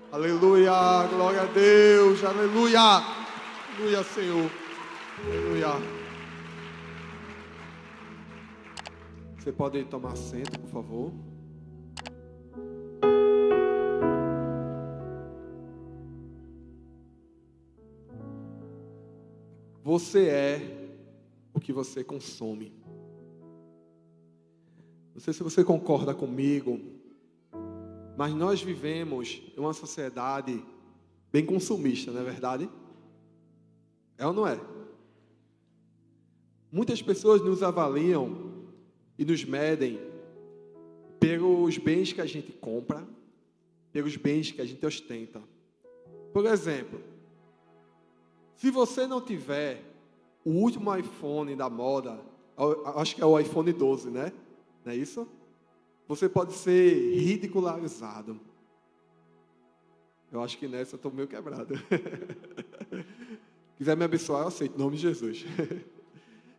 Aleluia, glória a Deus, aleluia, aleluia, Senhor, aleluia. Você pode tomar assento, por favor? Você é o que você consome. Não sei se você concorda comigo, mas nós vivemos em uma sociedade bem consumista, não é verdade? É ou não é? Muitas pessoas nos avaliam e nos medem pelos bens que a gente compra, pelos bens que a gente ostenta. Por exemplo, se você não tiver o último iPhone da moda, acho que é o iPhone 12, né? Não é isso? Você pode ser ridicularizado. Eu acho que nessa eu estou meio quebrado. Quiser me abençoar, eu aceito, em nome de Jesus.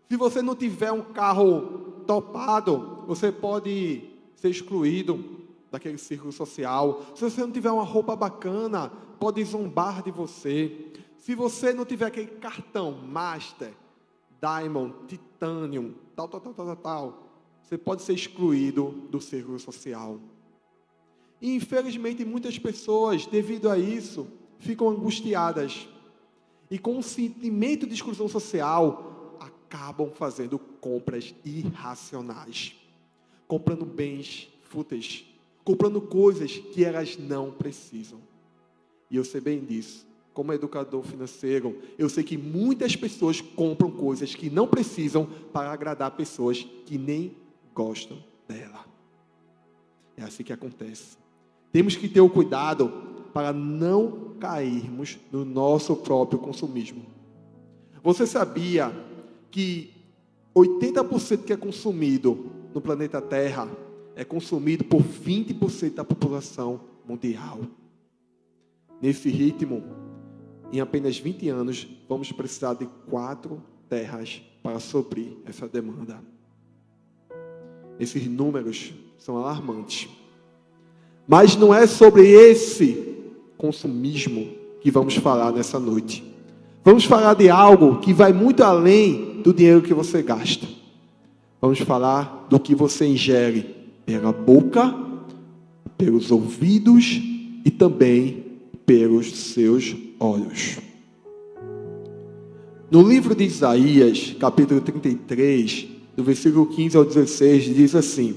Se você não tiver um carro topado, você pode ser excluído daquele círculo social. Se você não tiver uma roupa bacana, pode zombar de você. Se você não tiver aquele cartão Master, Diamond, Titanium, tal, você pode ser excluído do círculo social. E, infelizmente, muitas pessoas, devido a isso, ficam angustiadas. E, com um sentimento de exclusão social, acabam fazendo compras irracionais. Comprando bens fúteis. Comprando coisas que elas não precisam. E eu sei bem disso. Como educador financeiro, eu sei que muitas pessoas compram coisas que não precisam para agradar pessoas que nem gostam dela. É assim que acontece. Temos que ter o cuidado para não cairmos no nosso próprio consumismo. Você sabia que 80% que é consumido no planeta Terra é consumido por 20% da população mundial? Nesse ritmo, em apenas 20 anos, vamos precisar de 4 terras para suprir essa demanda. Esses números são alarmantes. Mas não é sobre esse consumismo que vamos falar nessa noite. Vamos falar de algo que vai muito além do dinheiro que você gasta. Vamos falar do que você ingere pela boca, pelos ouvidos e também pelos seus olhos. No livro de Isaías, capítulo 33, do versículo 15 ao 16, diz assim: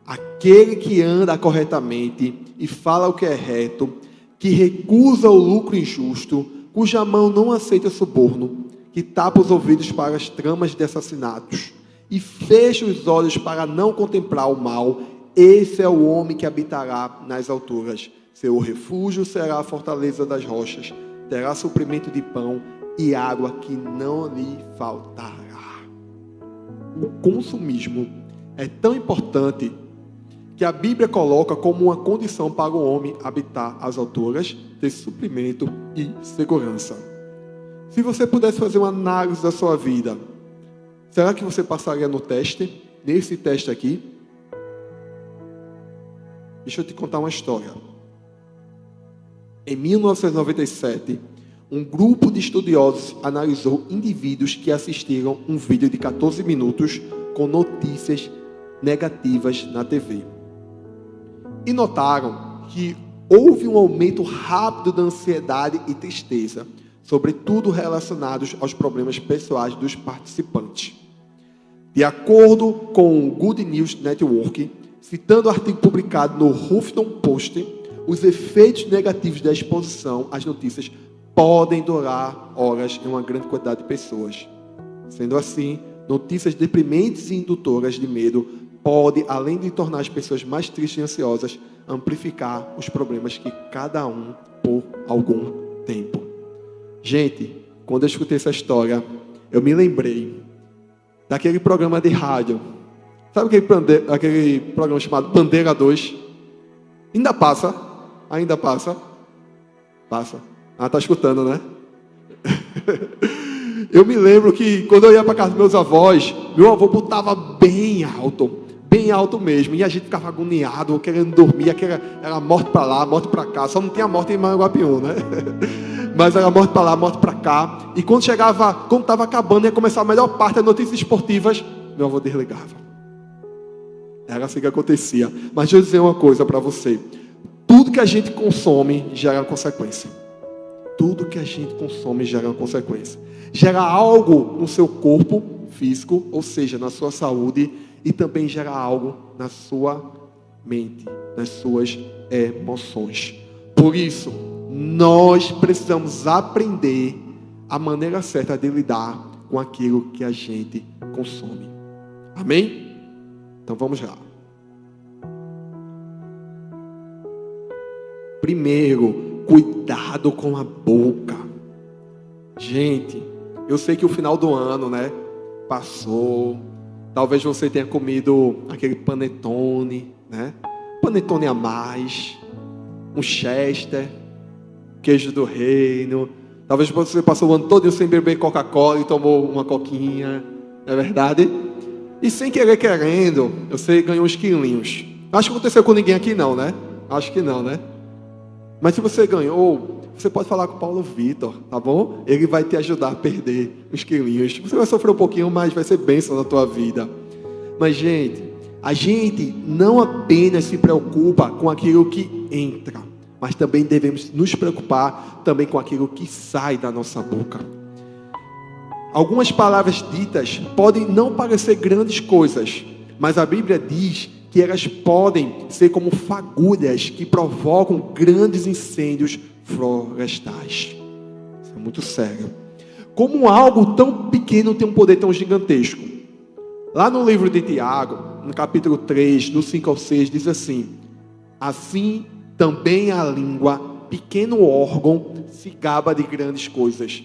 aquele que anda corretamente e fala o que é reto, que recusa o lucro injusto, cuja mão não aceita suborno, que tapa os ouvidos para as tramas de assassinatos e fecha os olhos para não contemplar o mal, esse é o homem que habitará nas alturas. Seu refúgio será a fortaleza das rochas, terá suprimento de pão e água que não lhe faltará. O consumismo é tão importante que a Bíblia coloca como uma condição para o homem habitar as alturas, ter suprimento e segurança. Se você pudesse fazer uma análise da sua vida, será que você passaria no teste? Nesse teste aqui? Deixa eu te contar uma história. Em 1997, um grupo de estudiosos analisou indivíduos que assistiram um vídeo de 14 minutos com notícias negativas na TV. E notaram que houve um aumento rápido da ansiedade e tristeza, sobretudo relacionados aos problemas pessoais dos participantes. De acordo com o Good News Network, citando o artigo publicado no Huffington Post, os efeitos negativos da exposição às notícias podem durar horas em uma grande quantidade de pessoas. Sendo assim, notícias deprimentes e indutoras de medo podem, além de tornar as pessoas mais tristes e ansiosas, amplificar os problemas que cada um por algum tempo. Gente, quando eu escutei essa história, eu me lembrei daquele programa de rádio. Sabe aquele programa chamado Bandeira 2? Ainda passa? Ainda passa? Passa. Ah, tá escutando, né? Eu me lembro que quando eu ia para casa dos meus avós, meu avô botava bem alto bem alto mesmo, e a gente ficava agoniado, querendo dormir, era morte para lá, morte para cá, só não tinha morte em Maranguapiú, né? Mas era morte para lá, morte para cá, e quando estava acabando, ia começar a melhor parte das notícias esportivas, meu avô desligava. Era assim que acontecia. Mas deixa eu dizer uma coisa para você, tudo que a gente consome gera consequência. Tudo que a gente consome gera consequência. Gera algo no seu corpo físico, ou seja, na sua saúde, e também gera algo na sua mente, nas suas emoções. Por isso, nós precisamos aprender a maneira certa de lidar com aquilo que a gente consome. Amém? Então vamos lá. Primeiro, cuidado com a boca. Gente, eu sei que o final do ano, né, passou. Talvez você tenha comido aquele panetone, né? Panetone a mais, um Chester, queijo do reino. Talvez você passou o ano todo sem beber Coca-Cola e tomou uma coquinha, não é verdade? E sem querer querendo, você ganhou uns quilinhos. Acho que aconteceu com ninguém aqui não, né? Acho que não, né? Mas se você ganhou, você pode falar com o Paulo Vitor, tá bom? Ele vai te ajudar a perder uns quilinhos. Você vai sofrer um pouquinho, mas vai ser bênção na tua vida. Mas, gente, a gente não apenas se preocupa com aquilo que entra, mas também devemos nos preocupar também com aquilo que sai da nossa boca. Algumas palavras ditas podem não parecer grandes coisas, mas a Bíblia diz que elas podem ser como fagulhas que provocam grandes incêndios florestais. Isso é muito sério. Como algo tão pequeno tem um poder tão gigantesco? Lá no livro de Tiago, no capítulo 3, do 5 ao 6, diz assim: assim também a língua, pequeno órgão, se gaba de grandes coisas.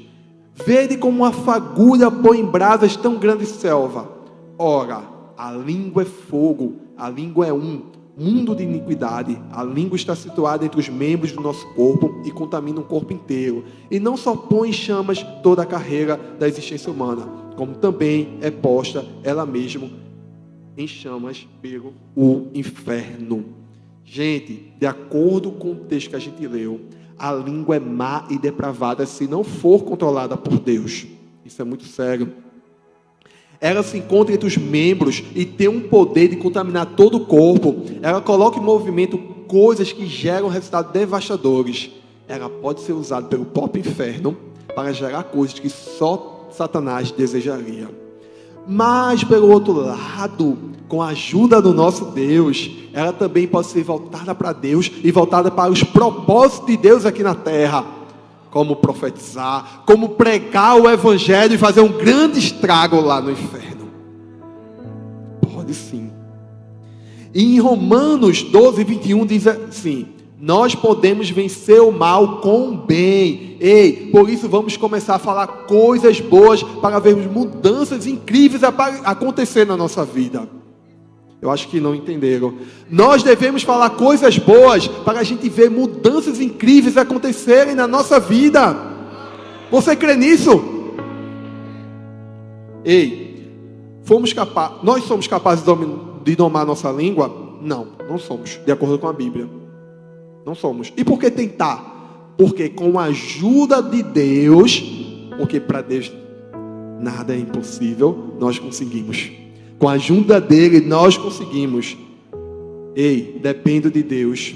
Vede como uma fagulha põe em brasas tão grande selva. Ora, a língua é fogo, a língua é mundo de iniquidade. A língua está situada entre os membros do nosso corpo e contamina o corpo inteiro. E não só põe em chamas toda a carreira da existência humana, como também é posta ela mesma em chamas pelo inferno. Gente, de acordo com o texto que a gente leu, a língua é má e depravada se não for controlada por Deus. Isso é muito sério. Ela se encontra entre os membros e tem um poder de contaminar todo o corpo. Ela coloca em movimento coisas que geram resultados devastadores. Ela pode ser usada pelo próprio inferno para gerar coisas que só Satanás desejaria. Mas, pelo outro lado, com a ajuda do nosso Deus, ela também pode ser voltada para Deus e voltada para os propósitos de Deus aqui na terra. Como profetizar, como pregar o evangelho e fazer um grande estrago lá no inferno. Pode sim. E em Romanos 12, 21 diz assim: nós podemos vencer o mal com o bem. Ei, por isso vamos começar a falar coisas boas para vermos mudanças incríveis acontecer na nossa vida. Eu acho que não entenderam. Nós devemos falar coisas boas para a gente ver mudanças incríveis acontecerem na nossa vida. Você crê nisso? Ei, nós somos capazes de domar nossa língua? Não, não somos, de acordo com a Bíblia. Não somos. E por que tentar? Porque com a ajuda de Deus, porque para Deus nada é impossível, nós conseguimos. Com a ajuda dele, nós conseguimos. Ei, dependo de Deus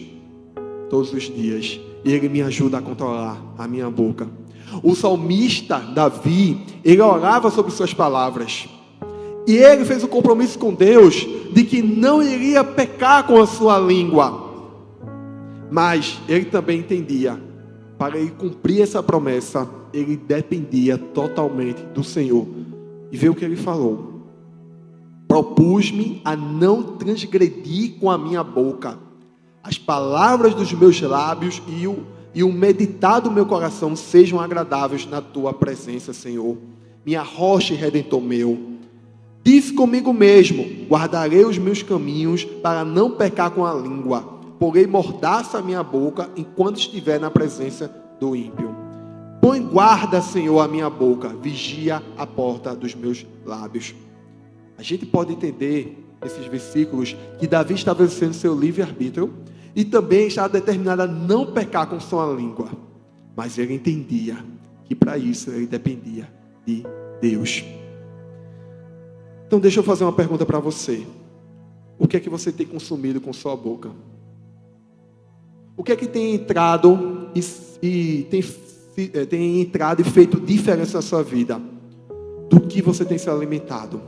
todos os dias. E ele me ajuda a controlar a minha boca. O salmista Davi, ele orava sobre suas palavras. E ele fez um compromisso com Deus de que não iria pecar com a sua língua. Mas ele também entendia, para ele cumprir essa promessa, ele dependia totalmente do Senhor. E vê o que ele falou: propus-me a não transgredir com a minha boca. As palavras dos meus lábios e o meditar do meu coração sejam agradáveis na tua presença, Senhor, minha rocha e redentor meu. Disse comigo mesmo: guardarei os meus caminhos para não pecar com a língua. Porém mordaça a minha boca enquanto estiver na presença do ímpio. Põe guarda, Senhor, a minha boca, vigia a porta dos meus lábios. A gente pode entender nesses versículos, que Davi estava exercendo seu livre-arbítrio e também estava determinado a não pecar com sua língua. Mas ele entendia que para isso ele dependia de Deus. Então deixa eu fazer uma pergunta para você. O que é que você tem consumido com sua boca? O que é que tem entrado tem entrado e feito diferença na sua vida? Do que você tem se alimentado?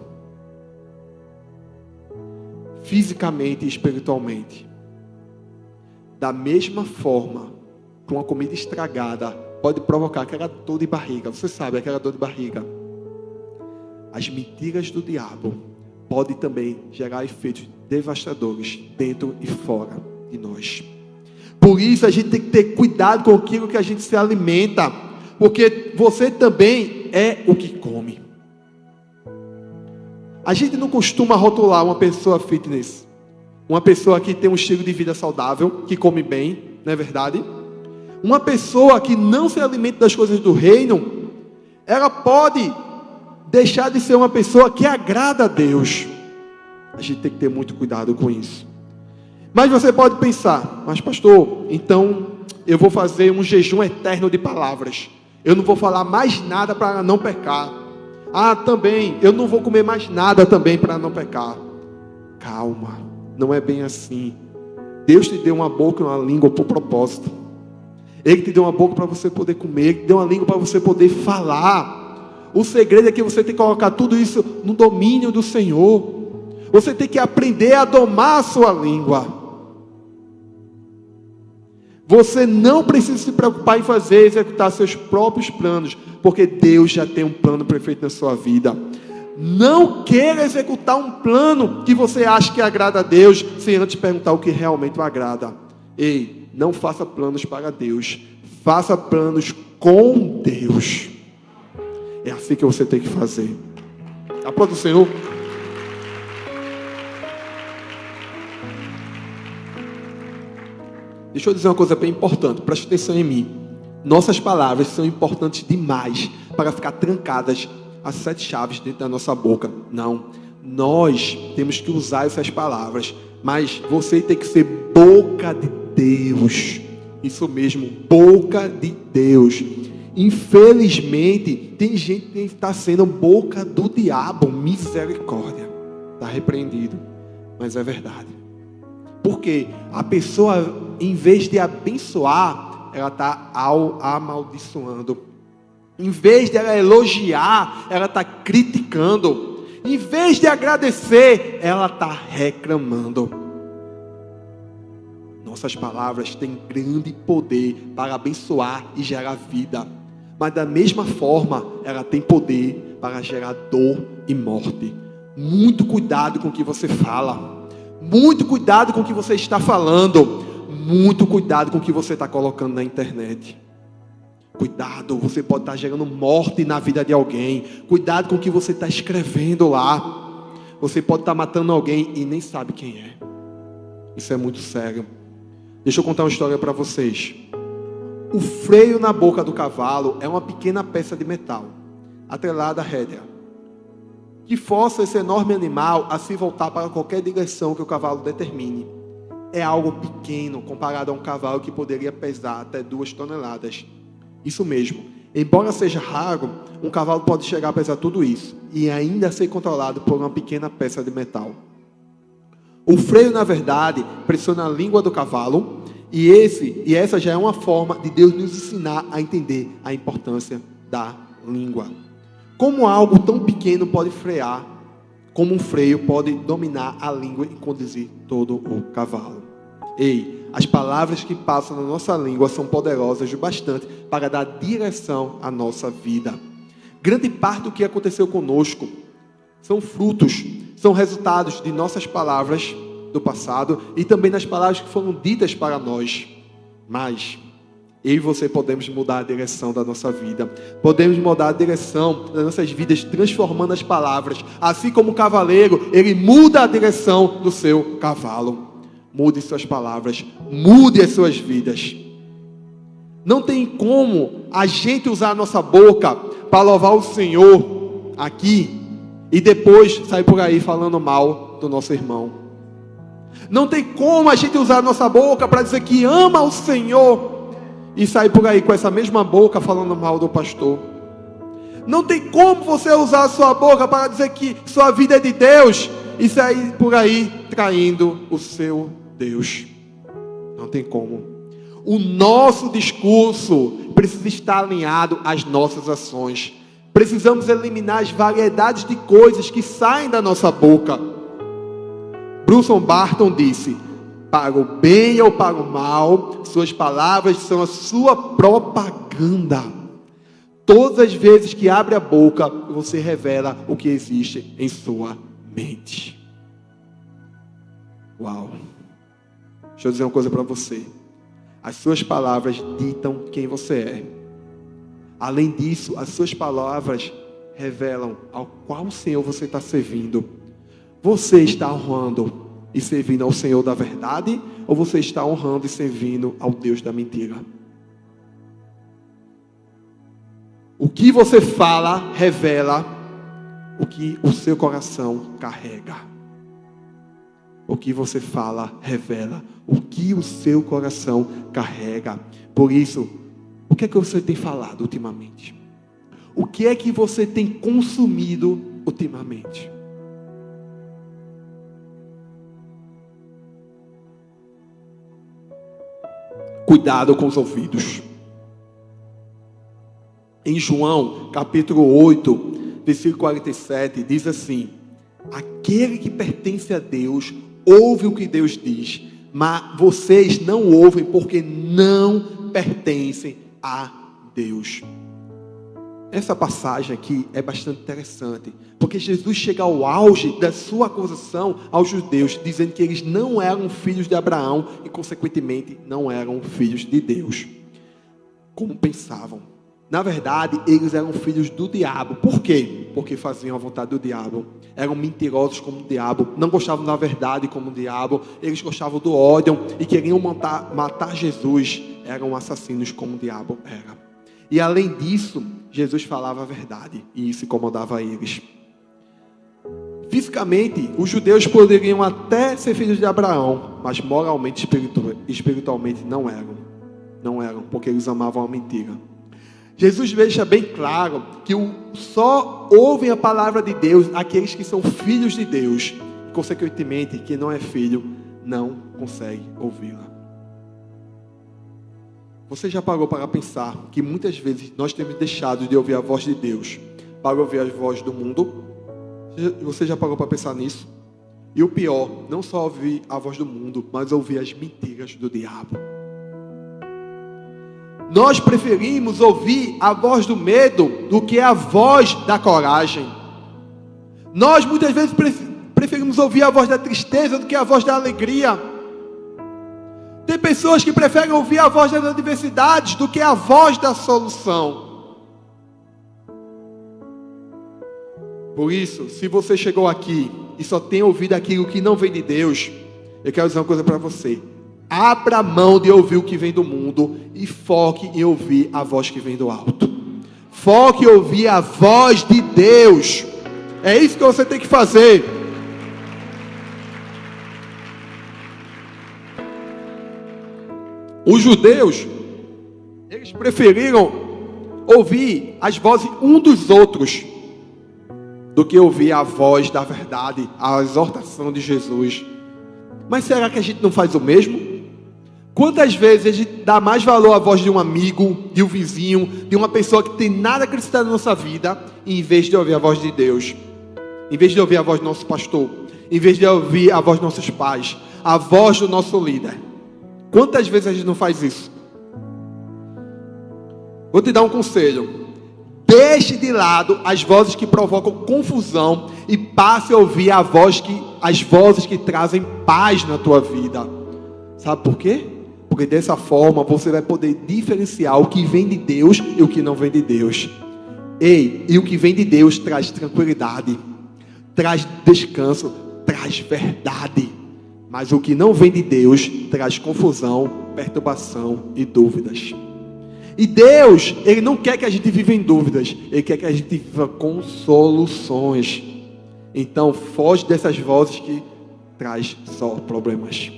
Fisicamente e espiritualmente. Da mesma forma que uma comida estragada pode provocar aquela dor de barriga. Você sabe, aquela dor de barriga. As mentiras do diabo podem também gerar efeitos devastadores dentro e fora de nós. Por isso a gente tem que ter cuidado com aquilo que a gente se alimenta, porque você também é o que come. A gente não costuma rotular uma pessoa fitness, uma pessoa que tem um estilo de vida saudável, que come bem, não é verdade? Uma pessoa que não se alimenta das coisas do reino, ela pode deixar de ser uma pessoa que agrada a Deus. A gente tem que ter muito cuidado com isso. Mas você pode pensar, mas pastor, então eu vou fazer um jejum eterno de palavras. Eu não vou falar mais nada para não pecar. Também, eu não vou comer mais nada também para não pecar. Calma, não é bem assim. Deus te deu uma boca e uma língua por propósito. Ele te deu uma boca para você poder comer, Ele te deu uma língua para você poder falar. O segredo é que você tem que colocar tudo isso no domínio do Senhor. Você tem que aprender a domar a sua língua. Você não precisa se preocupar em executar seus próprios planos, porque Deus já tem um plano perfeito na sua vida. Não queira executar um plano que você acha que agrada a Deus, sem antes perguntar o que realmente o agrada. Ei, não faça planos para Deus, faça planos com Deus. É assim que você tem que fazer. Aplauda o Senhor. Deixa eu dizer uma coisa bem importante, preste atenção em mim. Nossas palavras são importantes demais para ficar trancadas as 7 chaves dentro da nossa boca. Não, nós temos que usar essas palavras, mas você tem que ser boca de Deus. Isso mesmo, boca de Deus. Infelizmente, tem gente que está sendo boca do diabo. Misericórdia. Está repreendido, mas é verdade. Porque a pessoa, em vez de abençoar, ela está amaldiçoando. Em vez de ela elogiar, ela está criticando. Em vez de agradecer, ela está reclamando. Nossas palavras têm grande poder para abençoar e gerar vida. Mas da mesma forma, ela tem poder para gerar dor e morte. Muito cuidado com o que você fala. Muito cuidado com o que você está falando. Muito cuidado com o que você está colocando na internet. Cuidado, você pode estar gerando morte na vida de alguém. Cuidado com o que você está escrevendo lá. Você pode estar matando alguém e nem sabe quem é. Isso é muito sério. Deixa eu contar uma história para vocês. O freio na boca do cavalo é uma pequena peça de metal, atrelada à rédea, que força esse enorme animal a se voltar para qualquer direção que o cavalo determine. É algo pequeno comparado a um cavalo que poderia pesar até 2 toneladas. Isso mesmo, embora seja raro, um cavalo pode chegar a pesar tudo isso e ainda ser controlado por uma pequena peça de metal. O freio, na verdade, pressiona a língua do cavalo e essa já é uma forma de Deus nos ensinar a entender a importância da língua. Como algo tão pequeno pode frear, como um freio pode dominar a língua e conduzir todo o cavalo. Ei, as palavras que passam na nossa língua são poderosas o bastante para dar direção à nossa vida. Grande parte do que aconteceu conosco são frutos, são resultados de nossas palavras do passado e também das palavras que foram ditas para nós. Mas eu e você podemos mudar a direção da nossa vida. Podemos mudar a direção das nossas vidas, transformando as palavras. Assim como o cavaleiro, ele muda a direção do seu cavalo. Mude suas palavras, mude as suas vidas. Não tem como a gente usar a nossa boca para louvar o Senhor aqui e depois sair por aí falando mal do nosso irmão. Não tem como a gente usar a nossa boca para dizer que ama o Senhor e sair por aí com essa mesma boca falando mal do pastor. Não tem como você usar a sua boca para dizer que sua vida é de Deus e sair por aí traindo o seu Deus. Não tem como. O nosso discurso precisa estar alinhado às nossas ações. Precisamos eliminar as variedades de coisas que saem da nossa boca. Bruce Barton disse: para o bem ou para o mal, suas palavras são a sua propaganda. Todas as vezes que abre a boca, você revela o que existe em sua mente. Uau! Deixa eu dizer uma coisa para você. As suas palavras ditam quem você é. Além disso, as suas palavras revelam ao qual Senhor você está servindo. Você está honrando e servindo ao Senhor da verdade, ou você está honrando e servindo ao Deus da mentira? O que você fala revela o que o seu coração carrega. O que você fala revela o que o seu coração carrega. Por isso, o que é que você tem falado ultimamente? O que é que você tem consumido ultimamente? Cuidado com os ouvidos. Em João, capítulo 8, versículo 47, diz assim: aquele que pertence a Deus, ouve o que Deus diz, mas vocês não ouvem porque não pertencem a Deus. Essa passagem aqui é bastante interessante, porque Jesus chega ao auge da sua acusação aos judeus, dizendo que eles não eram filhos de Abraão e, consequentemente, não eram filhos de Deus, como pensavam. Na verdade, eles eram filhos do diabo. Por quê? Porque faziam a vontade do diabo. Eram mentirosos como o diabo. Não gostavam da verdade como o diabo. Eles gostavam do ódio e queriam matar Jesus. Eram assassinos como o diabo era. E além disso, Jesus falava a verdade. E isso incomodava eles. Fisicamente, os judeus poderiam até ser filhos de Abraão, mas moralmente e espiritualmente não eram. Não eram, porque eles amavam a mentira. Jesus deixa bem claro que só ouvem a palavra de Deus aqueles que são filhos de Deus. E, consequentemente, quem não é filho não consegue ouvi-la. Você já parou para pensar que muitas vezes nós temos deixado de ouvir a voz de Deus para ouvir a voz do mundo? Você já parou para pensar nisso? E o pior, não só ouvir a voz do mundo, mas ouvir as mentiras do diabo. Nós preferimos ouvir a voz do medo do que a voz da coragem. Nós muitas vezes preferimos ouvir a voz da tristeza do que a voz da alegria. Tem pessoas que preferem ouvir a voz das adversidades do que a voz da solução. Por isso, se você chegou aqui e só tem ouvido aquilo que não vem de Deus, eu quero dizer uma coisa para você. Abra mão de ouvir o que vem do mundo e foque em ouvir a voz que vem do alto. Foque em ouvir a voz de Deus. É isso que você tem que fazer. Os judeus, eles preferiram ouvir as vozes um dos outros do que ouvir a voz da verdade, a exortação de Jesus. Mas será que a gente não faz o mesmo? Quantas vezes a gente dá mais valor à voz de um amigo, de um vizinho, de uma pessoa que tem nada acrescentado na nossa vida, em vez de ouvir a voz de Deus, em vez de ouvir a voz do nosso pastor, em vez de ouvir a voz dos nossos pais, a voz do nosso líder? Quantas vezes a gente não faz isso? Vou te dar um conselho. Deixe de lado as vozes que provocam confusão e passe a ouvir as vozes que trazem paz na tua vida. Sabe por quê? Porque dessa forma você vai poder diferenciar o que vem de Deus e o que não vem de Deus. E o que vem de Deus traz tranquilidade, traz descanso, traz verdade. Mas o que não vem de Deus traz confusão, perturbação e dúvidas. E Deus, Ele não quer que a gente viva em dúvidas. Ele quer que a gente viva com soluções. Então, foge dessas vozes que traz só problemas.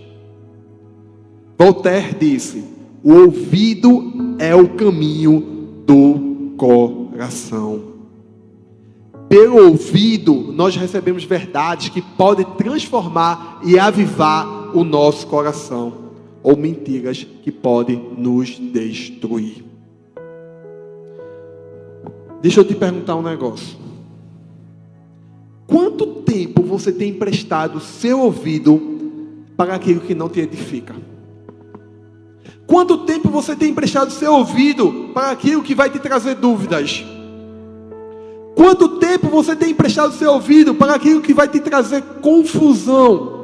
Voltaire disse: o ouvido é o caminho do coração. Pelo ouvido, nós recebemos verdades que podem transformar e avivar o nosso coração, ou mentiras que podem nos destruir. Deixa eu te perguntar um negócio. Quanto tempo você tem emprestado o seu ouvido para aquilo que não te edifica? Quanto tempo você tem emprestado o seu ouvido para aquilo que vai te trazer dúvidas? Quanto tempo você tem emprestado o seu ouvido para aquilo que vai te trazer confusão?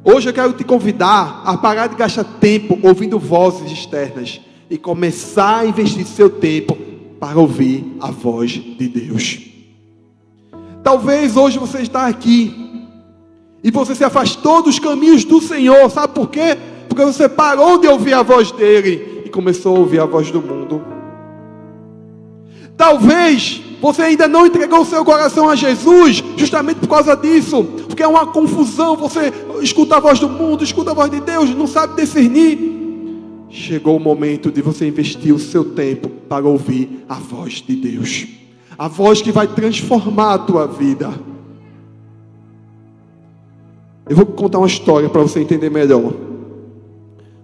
Hoje eu quero te convidar a parar de gastar tempo ouvindo vozes externas e começar a investir seu tempo para ouvir a voz de Deus. Talvez hoje você está aqui e você se afastou dos caminhos do Senhor. Sabe por quê? Porque você parou de ouvir a voz dele e começou a ouvir a voz do mundo. Talvez você ainda não entregou o seu coração a Jesus, justamente por causa disso, porque é uma confusão. Você escuta a voz do mundo, escuta a voz de Deus, não sabe discernir. Chegou o momento de você investir o seu tempo para ouvir a voz de Deus, a voz que vai transformar a tua vida. Eu vou contar uma história para você entender melhor.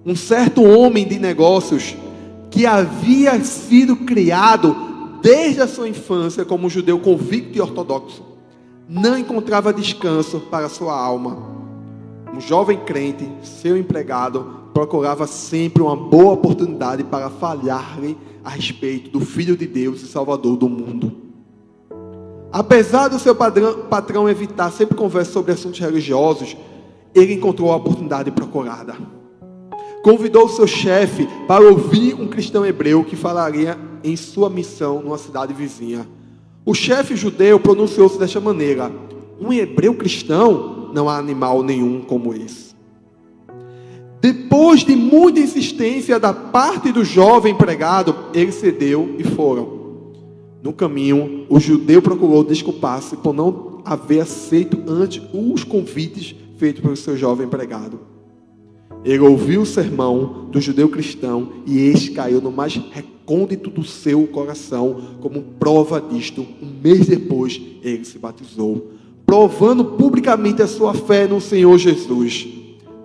Um certo homem de negócios que havia sido criado desde a sua infância como um judeu convicto e ortodoxo, não encontrava descanso para sua alma. Um jovem crente, seu empregado, procurava sempre uma boa oportunidade para falhar-lhe a respeito do Filho de Deus e Salvador do mundo. Apesar do seu patrão evitar sempre conversa sobre assuntos religiosos, ele encontrou a oportunidade procurada. Convidou seu chefe para ouvir um cristão hebreu que falaria em sua missão numa cidade vizinha. O chefe judeu pronunciou-se desta maneira: um hebreu cristão? Não há animal nenhum como esse. Depois de muita insistência da parte do jovem empregado, ele cedeu e foram. No caminho, o judeu procurou desculpar-se por não haver aceito antes os convites feitos pelo seu jovem empregado. Ele ouviu o sermão do judeu cristão e este caiu no mais recôndito do seu coração. Como prova disto, um mês depois, ele se batizou, provando publicamente a sua fé no Senhor Jesus.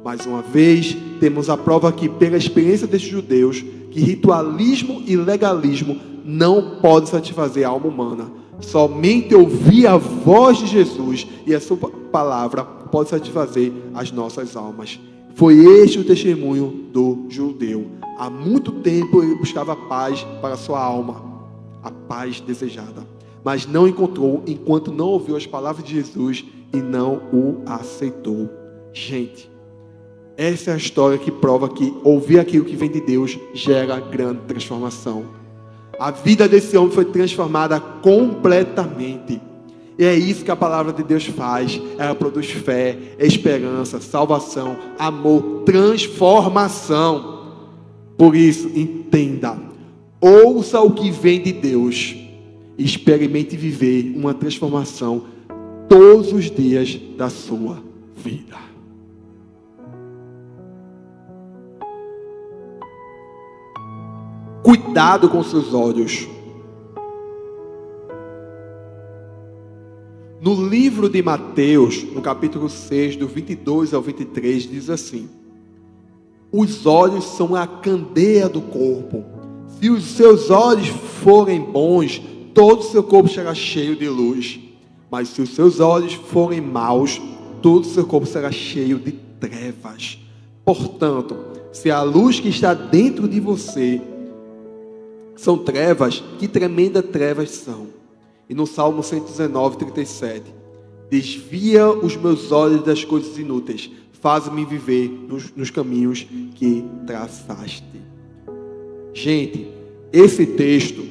Mais uma vez, temos a prova aqui, pela experiência destes judeus, que ritualismo e legalismo não podem satisfazer a alma humana. Somente ouvir a voz de Jesus e a sua palavra pode satisfazer as nossas almas. Foi este o testemunho do judeu. Há muito tempo ele buscava paz para a sua alma, a paz desejada, mas não encontrou enquanto não ouviu as palavras de Jesus e não o aceitou. Gente, essa é a história que prova que ouvir aquilo que vem de Deus gera grande transformação. A vida desse homem foi transformada completamente. E é isso que a palavra de Deus faz. Ela produz fé, esperança, salvação, amor, transformação. Por isso, entenda. Ouça o que vem de Deus. E experimente viver uma transformação todos os dias da sua vida. Cuidado com seus olhos. No livro de Mateus, no capítulo 6, do 22 ao 23, diz assim: os olhos são a candeia do corpo. Se os seus olhos forem bons, todo o seu corpo será cheio de luz. Mas se os seus olhos forem maus, todo o seu corpo será cheio de trevas. Portanto, se a luz que está dentro de você são trevas, que tremendas trevas são. E no Salmo 119, 37, desvia os meus olhos das coisas inúteis, faz-me viver nos caminhos que traçaste. Gente, esse texto,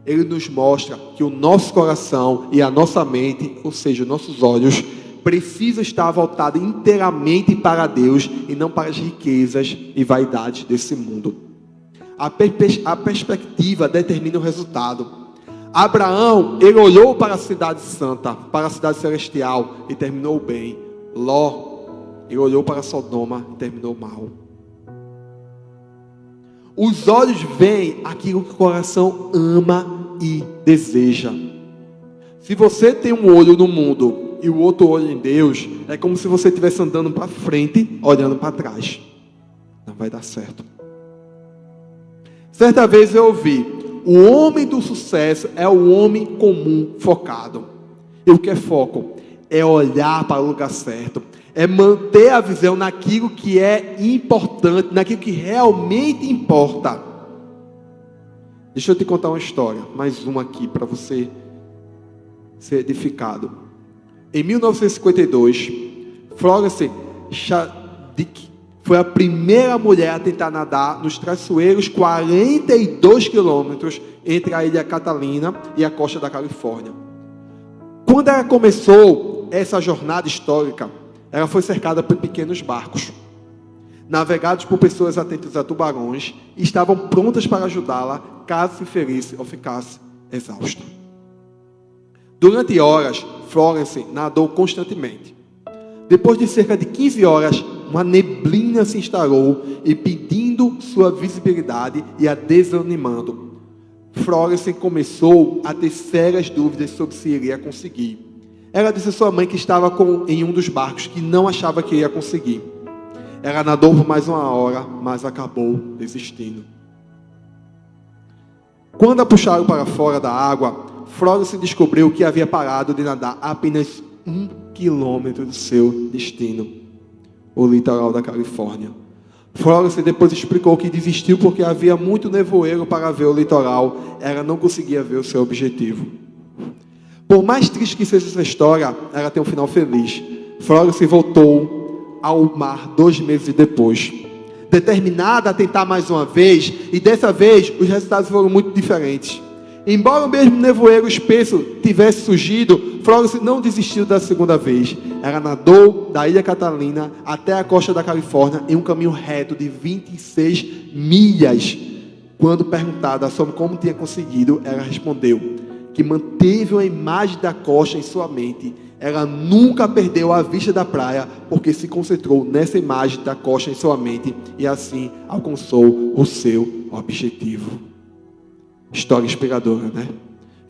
ele nos mostra que o nosso coração e a nossa mente, ou seja, nossos olhos, precisam estar voltados inteiramente para Deus e não para as riquezas e vaidades desse mundo. A perspectiva determina o resultado. Abraão, ele olhou para a cidade santa, para a cidade celestial e terminou bem. Ló, ele olhou para Sodoma e terminou mal. Os olhos veem aquilo que o coração ama e deseja. Se você tem um olho no mundo e o outro olho em Deus, é como se você estivesse andando para frente, olhando para trás. Não vai dar certo. Certa vez eu ouvi: o homem do sucesso é o homem comum focado. E o que é foco? É olhar para o lugar certo. É manter a visão naquilo que é importante, naquilo que realmente importa. Deixa eu te contar uma história, mais uma aqui para você ser edificado. Em 1952, Florence Shadid foi a primeira mulher a tentar nadar nos traiçoeiros 42 quilômetros entre a ilha Catalina e a costa da Califórnia. Quando ela começou essa jornada histórica, ela foi cercada por pequenos barcos, navegados por pessoas atentas a tubarões, e estavam prontas para ajudá-la caso se ferisse ou ficasse exausta. Durante horas, Florence nadou constantemente. Depois de cerca de 15 horas, uma neblina se instalou, impedindo sua visibilidade e a desanimando. Florence começou a ter sérias dúvidas sobre se iria conseguir. Ela disse a sua mãe que estava em um dos barcos, que não achava que ia conseguir. Ela nadou por mais uma hora, mas acabou desistindo. Quando a puxaram para fora da água, Florence descobriu que havia parado de nadar a apenas 1 quilômetro do seu destino, o litoral da Califórnia. Florence depois explicou que desistiu porque havia muito nevoeiro para ver o litoral. Ela não conseguia ver o seu objetivo. Por mais triste que seja essa história, ela tem um final feliz. Florence voltou ao mar 2 meses depois, determinada a tentar mais uma vez, e dessa vez os resultados foram muito diferentes. Embora o mesmo nevoeiro espesso tivesse surgido, Florence não desistiu da segunda vez. Ela nadou da ilha Catalina até a costa da Califórnia em um caminho reto de 26 milhas. Quando perguntada sobre como tinha conseguido, ela respondeu que manteve uma imagem da costa em sua mente. Ela nunca perdeu a vista da praia, porque se concentrou nessa imagem da costa em sua mente e assim alcançou o seu objetivo. História inspiradora, né?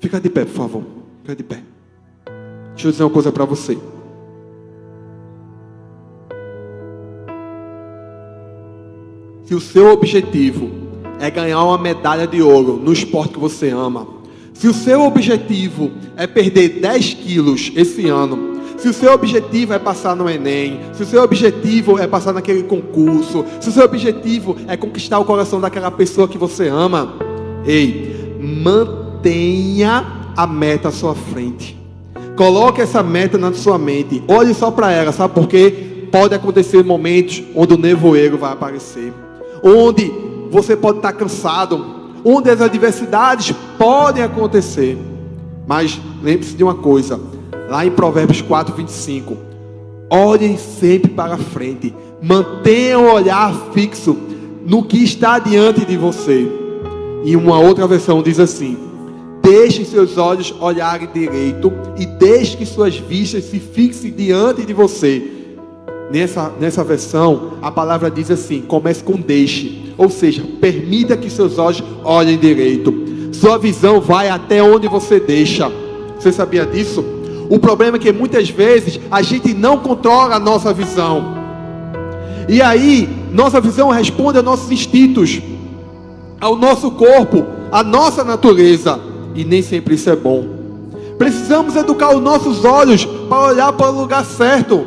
Fica de pé, por favor. Fica de pé. Deixa eu dizer uma coisa para você. Se o seu objetivo é ganhar uma medalha de ouro no esporte que você ama, se o seu objetivo é perder 10 quilos esse ano, se o seu objetivo é passar no Enem, se o seu objetivo é passar naquele concurso, se o seu objetivo é conquistar o coração daquela pessoa que você ama, mantenha a meta à sua frente. Coloque essa meta na sua mente. Olhe só para ela, sabe por quê? Pode acontecer momentos onde o nevoeiro vai aparecer, onde você pode estar cansado, onde as adversidades podem acontecer. Mas lembre-se de uma coisa, lá em Provérbios 4:25, olhem sempre para frente, mantenham o olhar fixo no que está diante de você. E uma outra versão diz assim: deixe seus olhos olharem direito e deixe que suas vistas se fixem diante de você. Nessa versão, a palavra diz assim: comece com deixe, ou seja, permita que seus olhos olhem direito. Sua visão vai até onde você deixa. Você sabia disso? O problema é que muitas vezes a gente não controla a nossa visão. E aí, nossa visão responde aos nossos instintos, ao nosso corpo, à nossa natureza. E nem sempre isso é bom. Precisamos educar os nossos olhos para olhar para o lugar certo.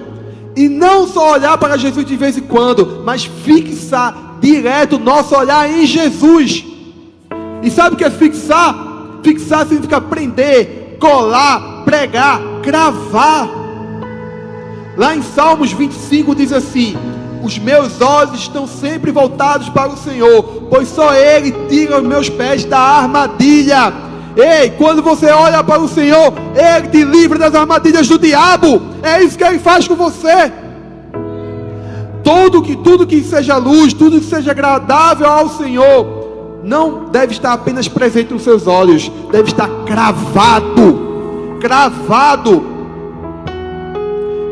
E não só olhar para Jesus de vez em quando, mas fixar direto o nosso olhar em Jesus. E sabe o que é fixar? Fixar significa prender, colar, pregar, cravar. Lá em Salmos 25 diz assim: os meus olhos estão sempre voltados para o Senhor, pois só Ele tira os meus pés da armadilha. Ei, quando você olha para o Senhor, Ele te livra das armadilhas do diabo. É isso que Ele faz com você. Tudo que seja luz, tudo que seja agradável ao Senhor, não deve estar apenas presente nos seus olhos, deve estar cravado.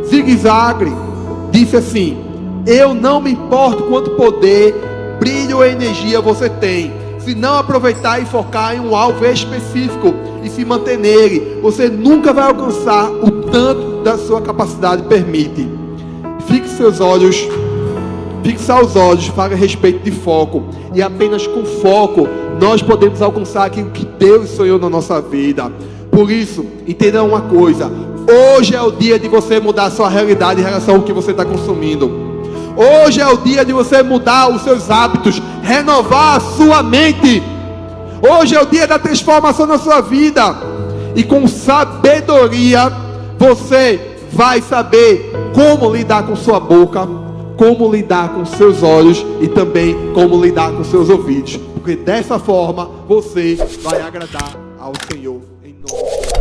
Zigue-Zagre disse assim: eu não me importo quanto poder, brilho ou energia você tem, se não aproveitar e focar em um alvo específico e se manter nele, você nunca vai alcançar o tanto da sua capacidade permite. Fixar os olhos fala a respeito de foco, e apenas com foco nós podemos alcançar aquilo que Deus sonhou na nossa vida. Por isso, entenda uma coisa: hoje é o dia de você mudar a sua realidade em relação ao que você está consumindo. Hoje é o dia de você mudar os seus hábitos, renovar a sua mente. Hoje é o dia da transformação na sua vida. E com sabedoria você vai saber como lidar com sua boca, como lidar com seus olhos e também como lidar com seus ouvidos. Porque dessa forma você vai agradar ao Senhor em nome de Jesus.